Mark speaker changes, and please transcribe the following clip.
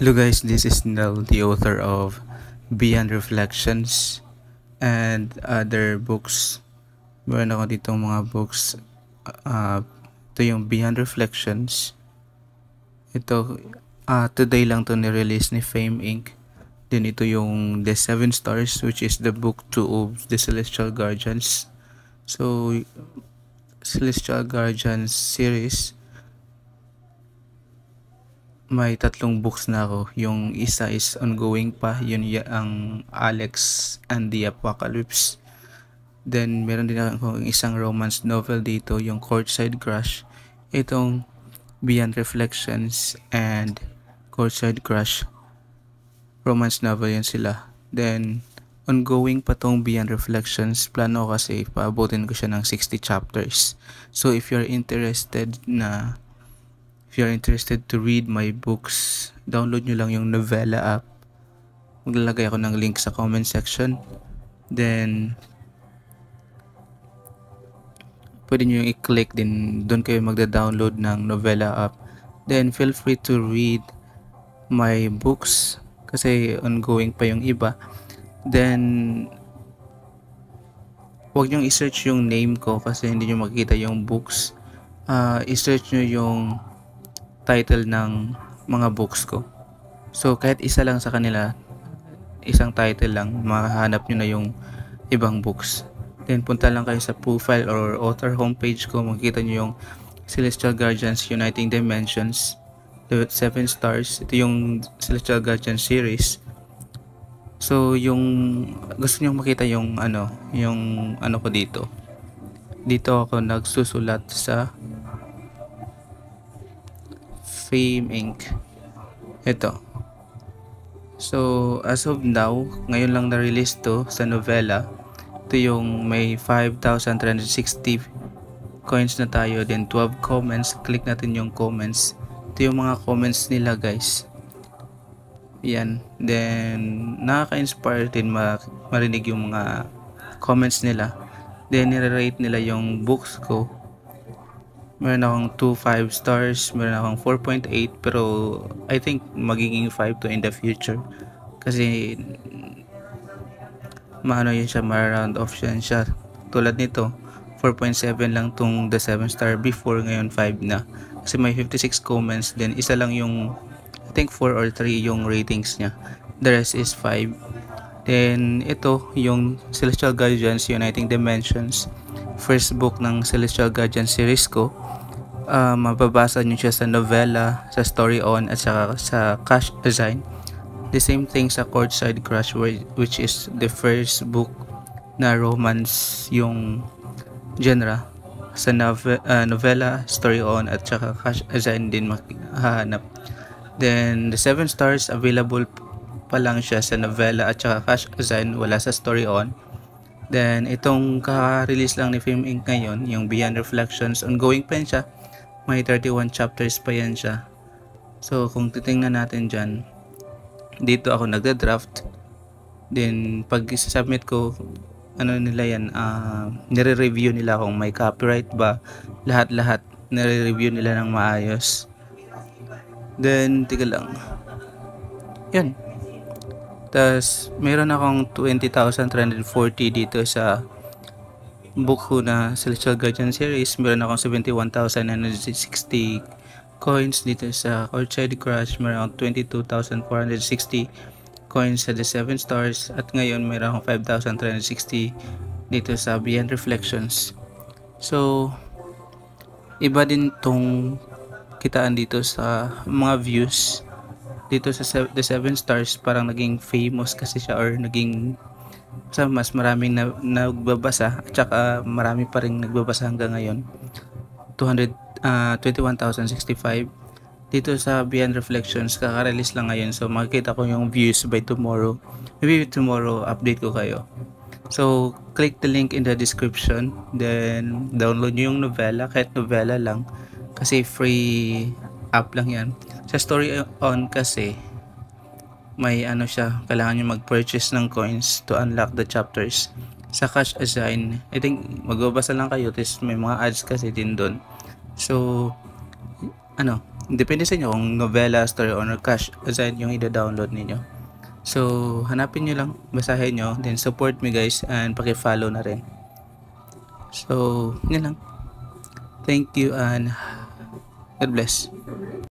Speaker 1: Hello guys, this is Nell, the author of Beyond Reflections and other books. Meron ako ditong mga books. Ito yung Beyond Reflections. Ito, today lang to ni-release ni Fame Inc. Then ito yung The Seven Stars, which is the book 2 of the Celestial Guardians. So, Celestial Guardians series, may 3 books na ako. Yung isa is ongoing pa, yun ang Alex and the Apocalypse. Then meron din ako isang romance novel dito, yung Courtside Crush. Itong Beyond Reflections and Courtside Crush, romance novel yan sila. Then ongoing pa tong Beyond Reflections. Plano ko kasi paabutin ko siya ng 60 chapters. So if you're interested to read my books, download nyo lang yung Novella app. Maglalagay ako ng link sa comment section. Then, pwede nyo yung i-click din. Doon kayo magda-download ng Novella app. Then, feel free to read my books kasi ongoing pa yung iba. Then, huwag nyo i-search yung name ko kasi hindi nyo makikita yung books. I-search nyo yung title ng mga books ko. So kahit isa lang sa kanila, isang title lang, makahanap nyo na yung ibang books. Then punta lang kayo sa profile or author homepage ko, makikita nyo yung Celestial Guardians Uniting Dimensions, The 7 Stars. Ito yung Celestial Guardians series. So yung gusto nyo makita yung ano ko dito. Dito ako nagsusulat sa Fame Inc. Ito. So, as of now, ngayon lang na-release to sa Novella. Ito yung may 5,360 coins na tayo. Then 12 comments. Click natin yung comments. Ito yung mga comments nila, guys. Yan. Then, nakaka-inspire din marinig yung mga comments nila. Then, nire-rate nila yung books ko. Meron akong 2 5 stars, meron akong 4.8, pero I think magiging 5 to in the future. Kasi maano yun siya, ma-round off siya. Tulad nito, 4.7 lang tong The 7 Star before, ngayon 5 na. Kasi may 56 comments, then isa lang yung, I think 4 or 3 yung ratings niya. The rest is 5. Then ito, yung Celestial Guardians Uniting Dimensions. First book ng Celestial Guardians series ko. Mababasa nyo siya sa Novella, sa Story On, at saka sa Cash Design. The same thing sa Courtside Crush, which is the first book na romance yung genre. Sa Novella, Story On, at saka Cash Design din mahahanap. Then the 7 Stars, available pa lang siya sa Novella at saka Cash Design, wala sa Story On. Then itong kaka-release lang ni Fame Inc. ngayon, yung Beyond Reflections, ongoing pa siya. May 31 chapters pa yan siya. So kung titingnan natin dyan, dito ako nagda-draft. Then pag submit ko, ano nila yan, nire-review nila kung may copyright ba. Lahat nire-review nila ng maayos. Then tiga lang, yan. Tas meron akong 20,340 dito sa book ko na Celestial Guardian series. Meron akong 71,960 coins dito sa Courtside Crush. Meron akong 22,460 coins sa The 7 Stars. At ngayon meron akong 5,360 dito sa Beyond Reflections. So iba din tong kitaan dito sa mga views. Dito sa The 7 Stars, parang naging famous kasi siya, or naging mas maraming nagbabasa, at saka marami pa rin nagbabasa hanggang ngayon. 21,065. Dito sa Beyond Reflections, kaka-release lang ngayon, so makikita ko yung views by tomorrow. Maybe tomorrow update ko kayo. So click the link in the description, then download nyo yung Novella, kahit Novella lang, kasi free app lang yan. Sa Story On kasi may siya, kailangan nyo mag-purchase ng coins to unlock the chapters. Sa Cash Design, I think magbabasa lang kayo, tapos may mga ads kasi din doon. So Depende sa inyo kung novela, story, or cash assign yung i-download ninyo. So, hanapin nyo lang, basahin nyo, then support me guys, and paki-follow na rin. So, yun lang. Thank you and God bless.